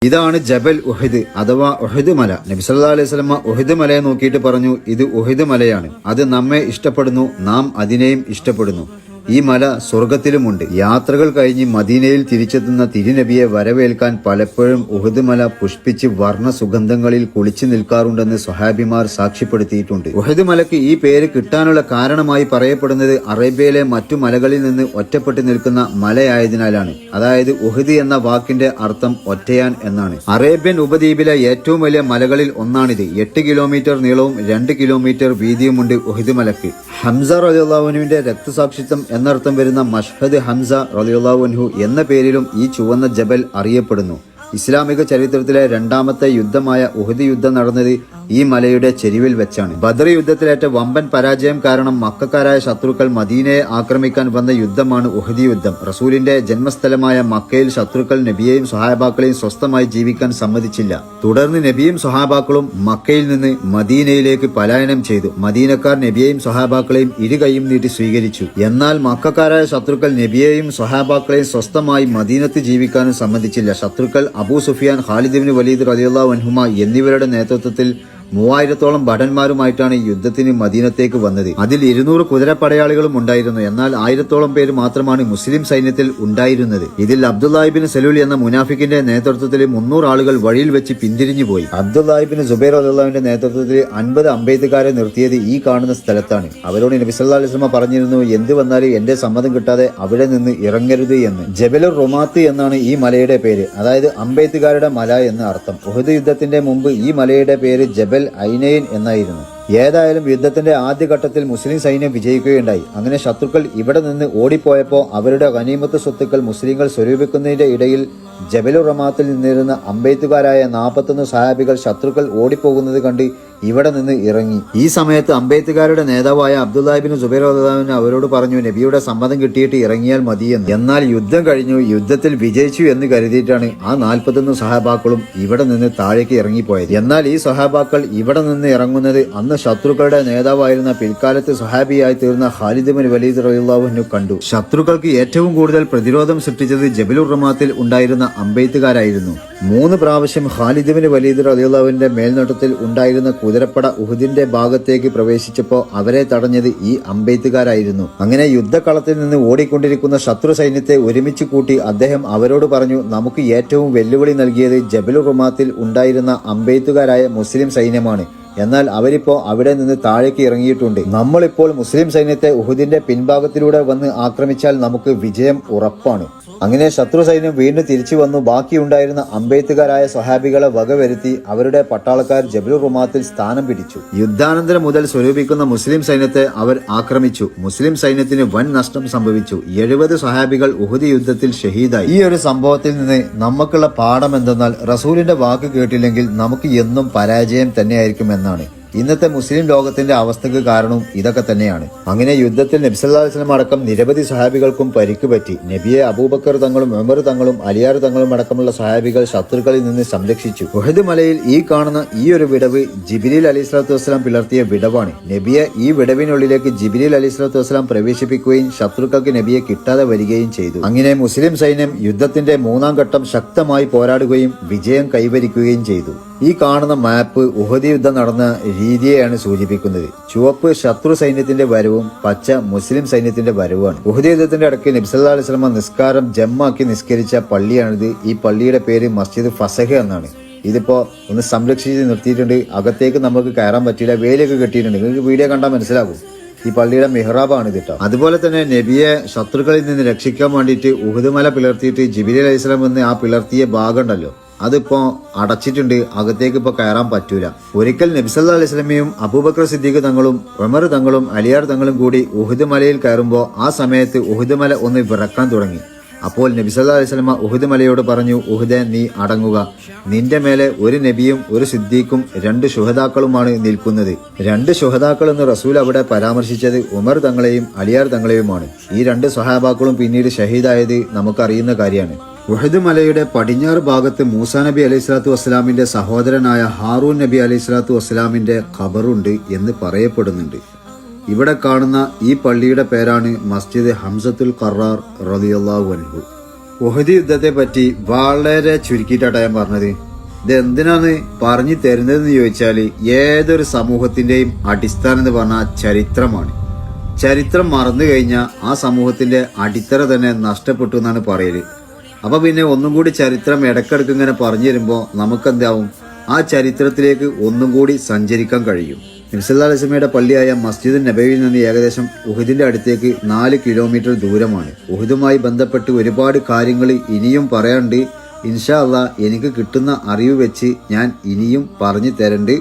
ഇതാണ് ജബൽ ഉഹദ് അഥവാ ഉഹദ് മല. നബി സല്ലല്ലാഹു അലൈഹി വസല്ലം ഉഹദ് മലയെ നോക്കിയിട്ട് പറഞ്ഞു, ഇത് ഉഹദ് മലയാണ്. അത് നമ്മെ ഇഷ്ടപ്പെടുന്നു, നാം അതിനെയും ഇഷ്ടപ്പെടുന്നു. ഈ മല സ്വർഗത്തിലുമുണ്ട്. യാത്രകൾ കഴിഞ്ഞ് മദീനയിൽ തിരിച്ചെത്തുന്ന തിരുനബിയെ വരവേൽക്കാൻ പലപ്പോഴും ഉഹദ് മല പുഷ്പിച്ച് വർണ്ണ സുഗന്ധങ്ങളിൽ കുളിച്ചു നിൽക്കാറുണ്ടെന്ന് സ്വഹാബിമാർ സാക്ഷ്യപ്പെടുത്തിയിട്ടുണ്ട്. ഉഹദ് മലയ്ക്ക് ഈ പേര് കിട്ടാനുള്ള കാരണമായി പറയപ്പെടുന്നത് അറേബ്യയിലെ മറ്റു മലകളിൽ നിന്ന് ഒറ്റപ്പെട്ടു നിൽക്കുന്ന മലയായതിനാലാണ്. അതായത് ഉഹദ് എന്ന വാക്കിന്റെ അർത്ഥം ഒറ്റയാൻ എന്നാണ്. അറേബ്യൻ ഉപദ്വീപിലെ ഏറ്റവും വലിയ മലകളിൽ ഒന്നാണിത്. 8 കിലോമീറ്റർ നീളവും 2 കിലോമീറ്റർ വീതിയുമുണ്ട് ഉഹദ് മലയ്ക്ക്. ഹംസ റളിയല്ലാഹു അൻഹുവിന്റെ രക്തസാക്ഷിത്വം എന്നർത്ഥം വരുന്ന മഷ്ഹദ് ഹംസ റളിയല്ലാഹു അൻഹു എന്ന പേരിലും ഈ ചുവന്ന ജബൽ അറിയപ്പെടുന്നു. ഇസ്ലാമിക ചരിത്രത്തിലെ രണ്ടാമത്തെ യുദ്ധമായ ഉഹദ് യുദ്ധം നടന്നത് ഈ മലയുടെ ചെരിവിൽ വെച്ചാണ്. ബദർ യുദ്ധത്തിലേറ്റ വമ്പൻ പരാജയം കാരണം മക്കക്കാരായ ശത്രുക്കൾ മദീനയെ ആക്രമിക്കാൻ വന്ന യുദ്ധമാണ് ഉഹദ് യുദ്ധം. റസൂലിന്റെ ജന്മസ്ഥലമായ മക്കയിൽ ശത്രുക്കൾ നബിയെയും സ്വഹാബാക്കളെയും സ്വസ്ഥമായി ജീവിക്കാൻ സമ്മതിച്ചില്ല. തുടർന്ന് നബിയും സ്വഹാബാക്കളും മക്കയിൽ നിന്ന് മദീനയിലേക്ക് പലായനം ചെയ്തു. മദീനക്കാർ നബിയെയും സ്വഹാബാക്കളെയും ഇരുകൈയും നീട്ടി സ്വീകരിച്ചു. എന്നാൽ മക്കക്കാരായ ശത്രുക്കൾ നബിയെയും സ്വഹാബാക്കളെയും സ്വസ്ഥമായി മദീനത്ത് ജീവിക്കാനും സമ്മതിച്ചില്ല. ശത്രുക്കൾ അബൂ സുഫിയാൻ, ഖാലിദ് ഇബ്നു വലീദ് റളിയല്ലാഹു അൻഹുമ എന്നിവരുടെ നേതൃത്വത്തിൽ 3000-ഓളം ഭടന്മാരുമായിട്ടാണ് യുദ്ധത്തിന് മദീനത്തേക്ക് വന്നത്. അതിൽ 200 കുതിരപ്പടയാളികളും ഉണ്ടായിരുന്നു. എന്നാൽ 1000-ഓളം പേര് മാത്രമാണ് മുസ്ലിം സൈന്യത്തിൽ ഉണ്ടായിരുന്നത്. ഇതിൽ അബ്ദുല്ലാഹിബ്നു സലൂൽ എന്ന മുനാഫിക്കിന്റെ നേതൃത്വത്തിൽ 300 ആളുകൾ വഴിയിൽ വെച്ച് പിന്തിരിഞ്ഞുപോയി. അബ്ദുല്ലാഹിബ്നു സുബൈർ റളിയല്ലാഹുവിന്റെ നേതൃത്വത്തിൽ 50 അമ്പെയ്ത്തുകാരെ നിർത്തിയത് ഈ കാണുന്ന സ്ഥലത്താണ്. അവരോട് നബി സല്ലല്ലാഹു അലൈഹി വസല്ലം പറഞ്ഞിരുന്നു, എന്ത് വന്നാലും എന്റെ സമ്മതം കിട്ടാതെ അവിടെ നിന്ന് ഇറങ്ങരുത് എന്ന്. ജബലുർ റുമാത്ത് എന്നാണ് ഈ മലയുടെ പേര്. അതായത് അമ്പെയ്ത്തുകാരുടെ മല എന്ന് അർത്ഥം. ഉഹദ് യുദ്ധത്തിന്റെ മുമ്പ് ഈ മലയുടെ പേര് ജബൽ ഐനൈൻ എന്നായിരുന്നു. ഏതായാലും യുദ്ധത്തിന്റെ ആദ്യഘട്ടത്തിൽ മുസ്ലിം സൈന്യം വിജയിക്കുകയുണ്ടായി. അങ്ങനെ ശത്രുക്കൾ ഇവിടെ നിന്ന് ഓടിപ്പോയപ്പോൾ അവരുടെ ഗനീമത്ത് സ്വത്തുക്കൾ മുസ്ലിങ്ങൾ സ്വരൂപിക്കുന്നതിന്റെ ഇടയിൽ ജബലുർ റമാത്തിൽ നിന്നിരുന്ന അമ്പെയ്ത്തുകാരായ 41 സഹാബികൾ ശത്രുക്കൾ ഓടിപ്പോകുന്നത് കണ്ട് ഇവിടെ നിന്ന് ഇറങ്ങി. ഈ സമയത്ത് അമ്പെയ്ത്തുകാരുടെ നേതാവായ അബ്ദുല്ലാഹിബ്നു സുബൈർ റളിയല്ലാഹു അൻഹു അവരോട് പറഞ്ഞു, നബിയുടെ സമ്മതം കിട്ടിയിട്ട് ഇറങ്ങിയാൽ മതിയെന്ന്. എന്നാൽ യുദ്ധം കഴിഞ്ഞു, യുദ്ധത്തിൽ വിജയിച്ചു എന്ന് കരുതിയിട്ടാണ് ആ 41 സഹാബാക്കളും ഇവിടെ നിന്ന് താഴേക്ക് ഇറങ്ങിപ്പോയത്. എന്നാൽ ഈ സഹാബാക്കൾ ഇവിടെ നിന്ന് ഇറങ്ങുന്നത് അന്ന് ശത്രുക്കളുടെ നേതാവായിരുന്ന പിൽക്കാലത്ത് സഹാബിയായി തീർന്ന ഖാലിദ് ഇബ്നു വലീദ് റളിയല്ലാഹു അൻഹു കണ്ടു. ശത്രുക്കൾക്ക് ഏറ്റവും കൂടുതൽ പ്രതിരോധം സൃഷ്ടിച്ചത് ജബലുർ റമാത്തിൽ ഉണ്ടായിരുന്ന അമ്പെയ്ത്തുകാരായിരുന്നു. 3 പ്രാവശ്യം ഖാലിദ് ഇബ്നു വലീദ് റളിയല്ലാഹുവിന്റെ മേൽനോട്ടത്തിൽ ഉണ്ടായിരുന്ന കുതിരപ്പട ഉഹദിന്റെ ഭാഗത്തേക്ക് പ്രവേശിച്ചപ്പോൾ അവരെ തടഞ്ഞത് ഈ അമ്പെയ്ത്തുകാരായിരുന്നു. അങ്ങനെ യുദ്ധക്കളത്തിൽ നിന്ന് ഓടിക്കൊണ്ടിരിക്കുന്ന ശത്രു സൈന്യത്തെ ഒരുമിച്ച് കൂട്ടി അദ്ദേഹം അവരോട് പറഞ്ഞു, നമുക്ക് ഏറ്റവും വെല്ലുവിളി നൽകിയത് ജബലുർ റുമാത്തിൽ ഉണ്ടായിരുന്ന അമ്പെയ്ത്തുകാരായ മുസ്ലിം സൈന്യമാണ്. എന്നാൽ അവരിപ്പോ അവിടെ നിന്ന് താഴേക്ക് ഇറങ്ങിയിട്ടുണ്ട്. നമ്മളിപ്പോൾ മുസ്ലിം സൈന്യത്തെ ഉഹദിന്റെ പിൻഭാഗത്തിലൂടെ വന്ന് ആക്രമിച്ചാൽ നമുക്ക് വിജയം ഉറപ്പാണ്. അങ്ങനെ ശത്രു സൈന്യം വീണ്ടും തിരിച്ചു വന്നു. ബാക്കിയുണ്ടായിരുന്ന അമ്പെയ്ത്തുകാരായ സ്വഹാബികളെ വകവരുത്തി അവരുടെ പട്ടാളക്കാർ ജബലുർ റുമാത്തിൽ സ്ഥാനം പിടിച്ചു. യുദ്ധാനന്തരം മുതൽ സ്വരൂപിക്കുന്ന മുസ്ലിം സൈന്യത്തെ അവർ ആക്രമിച്ചു. മുസ്ലിം സൈന്യത്തിന് വൻ നഷ്ടം സംഭവിച്ചു. 70 സ്വഹാബികൾ ഉഹദ് യുദ്ധത്തിൽ ഷഹീദായി. ഈ ഒരു സംഭവത്തിൽ നിന്ന് നമുക്കുള്ള പാഠം എന്തെന്നാൽ റസൂലിന്റെ വാക്ക് കേട്ടില്ലെങ്കിൽ നമുക്ക് എന്നും പരാജയം തന്നെയായിരിക്കും എന്നാണ്. ഇന്നത്തെ മുസ്ലിം ലോകത്തിന്റെ അവസ്ഥക്ക് കാരണവും ഇതൊക്കെ തന്നെയാണ്. അങ്ങനെ യുദ്ധത്തിൽ നബി സല്ലല്ലാഹു അലൈഹി വസല്ലം അടക്കം നിരവധി സഹാബികൾക്കും പരിക്ക് പറ്റി. നബിയെ അബൂബക്കർ തങ്ങളും ഉമർ തങ്ങളും അലിയാർ തങ്ങളും അടക്കമുള്ള സഹാബികൾ ശത്രുക്കളിൽ നിന്ന് സംരക്ഷിച്ചു. ഉഹദ് മലയിൽ ഈ കാണുന്ന ഈ ഒരു വിടവ് ജിബ്രീൽ അലൈഹിസ്സലാത്തു വസ്സലാം പിളർത്തിയ വിടവാണ്. നബിയെ ഈ വിടവിനുള്ളിലേക്ക് ജിബ്രീൽ അലൈഹിസ്സലാത്തു വസ്സലാം പ്രവേശിപ്പിക്കുകയും ശത്രുക്കൾക്ക് നബിയെ കിട്ടാതെ വരികയും ചെയ്തു. അങ്ങനെ മുസ്ലിം സൈന്യം യുദ്ധത്തിന്റെ 3ാം ഘട്ടം ശക്തമായി പോരാടുകയും വിജയം കൈവരിക്കുകയും ചെയ്തു. ഈ കാണുന്ന മാപ്പ് ഉഹദ് യുദ്ധം നടന്ന രീതിയെയാണ് സൂചിപ്പിക്കുന്നത്. ചുവപ്പ് ശത്രു സൈന്യത്തിന്റെ വരവും പച്ച മുസ്ലിം സൈന്യത്തിന്റെ വരവുമാണ്. ഉഹദ് യുദ്ധത്തിന്റെ ഇടയ്ക്ക് നബി സല്ലല്ലാഹു അലൈഹി വസല്ലം നിസ്കാരം ജമ്മാക്കി നിസ്കരിച്ച പള്ളിയാണിത്. ഈ പള്ളിയുടെ പേര് മസ്ജിദ് ഫസഹ എന്നാണ്. ഇതിപ്പോ ഒന്ന് സംരക്ഷിച്ച് നിർത്തിയിട്ടുണ്ട്. അകത്തേക്ക് നമുക്ക് കയറാൻ പറ്റില്ല, വേലിയൊക്കെ കെട്ടിയിട്ടുണ്ട്. നിങ്ങൾക്ക് വീഡിയോ കണ്ടാൽ മനസ്സിലാകും. ഈ പള്ളിയുടെ മിഹ്റാബാണ് ഇത് കേട്ടോ. അതുപോലെ തന്നെ നബിയെ ശത്രുക്കളിൽ നിന്ന് രക്ഷിക്കാൻ വേണ്ടിയിട്ട് ഉഹദ് മല പിളർത്തിയിട്ട് ജിബ്രീൽ അലൈഹിസ്സലാം വന്ന് ആ പിളർത്തിയ ഭാഗം ഉണ്ടല്ലോ, അതിപ്പോ അടച്ചിട്ടുണ്ട്. അകത്തേക്ക് ഇപ്പൊ കയറാൻ പറ്റൂല. ഒരിക്കൽ നബി സല്ലല്ലാഹു അലൈഹി വസല്ലമയും അബൂബക്കർ സിദ്ദീഖ് തങ്ങളും ഉമർ തങ്ങളും അലിയാർ തങ്ങളും കൂടി ഉഹദ് മലയിൽ കയറുമ്പോൾ ആ സമയത്ത് ഉഹദ് മല ഒന്ന് വിറക്കാൻ തുടങ്ങി. അപ്പോൾ നബി സല്ലല്ലാഹു അലൈഹി വസല്ലം ഉഹദ് മലയോട് പറഞ്ഞു, ഉഹദേ, നീ അടങ്ങുക. നിന്റെ മേലെ ഒരു നബിയും ഒരു സിദ്ദീഖും 2 ശുഹദാക്കളുമാണ് നിൽക്കുന്നത്. 2 ശുഹദാക്കൾ എന്ന് റസൂൽ അവിടെ പരാമർശിച്ചത് ഉമർ തങ്ങളെയും അലിയാർ തങ്ങളെയുമാണ്. ഈ 2 സ്വഹാബാക്കളും പിന്നീട് ഷഹീദായത് നമുക്കറിയുന്ന കാര്യമാണ്. ഉഹദ് മലയുടെ പടിഞ്ഞാറ് ഭാഗത്ത് മൂസാ നബി അലൈഹിസ്സലാത്തു വസ്സലാമിന്റെ സഹോദരനായ ഹാറൂൻ നബി അലൈഹിസ്സലാത്തു വസ്സലാമിന്റെ ഖബറുണ്ട് എന്ന് പറയപ്പെടുന്നുണ്ട്. ഇവിടെ കാണുന്ന ഈ പള്ളിയുടെ പേരാണ് മസ്ജിദ് ഹംസത്തുൽ ഖറാർ റളിയല്ലാഹു അൻഹു. ഉഹദ് യുദ്ധത്തെ പറ്റി വളരെ ചുരുക്കിയിട്ടാണ് ഞാൻ പറഞ്ഞത്. ഇത് എന്തിനാണ് പറഞ്ഞു തരുന്നതെന്ന് ചോദിച്ചാൽ, ഏതൊരു സമൂഹത്തിന്റെയും അടിസ്ഥാനം എന്ന് പറഞ്ഞാൽ ചരിത്രമാണ്. ചരിത്രം മറന്നു കഴിഞ്ഞാൽ ആ സമൂഹത്തിന്റെ അടിത്തറ തന്നെ നഷ്ടപ്പെട്ടു എന്നാണ് പറയല്. അപ്പൊ പിന്നെ ഒന്നും കൂടി ചരിത്രം ഇടക്കിടക്ക് ഇങ്ങനെ പറഞ്ഞു തരുമ്പോൾ നമുക്കെന്താവും, ആ ചരിത്രത്തിലേക്ക് ഒന്നും കൂടി സഞ്ചരിക്കാൻ കഴിയും. നബി സല്ലല്ലാഹു അലൈഹി വസല്ലമയുടെ പള്ളിയായ മസ്ജിദ് നബവിയിൽ നിന്ന് ഏകദേശം ഉഹദിന്റെ അടുത്തേക്ക് 4 കിലോമീറ്റർ ദൂരമാണ്. ഉഹദുമായി ബന്ധപ്പെട്ട് ഒരുപാട് കാര്യങ്ങൾ ഇനിയും പറയാനുണ്ട്. ഇൻഷാ അല്ലാഹ് എനിക്ക് കിട്ടുന്ന അറിവ് വെച്ച് ഞാൻ ഇനിയും പറഞ്ഞു തരണ്ട്.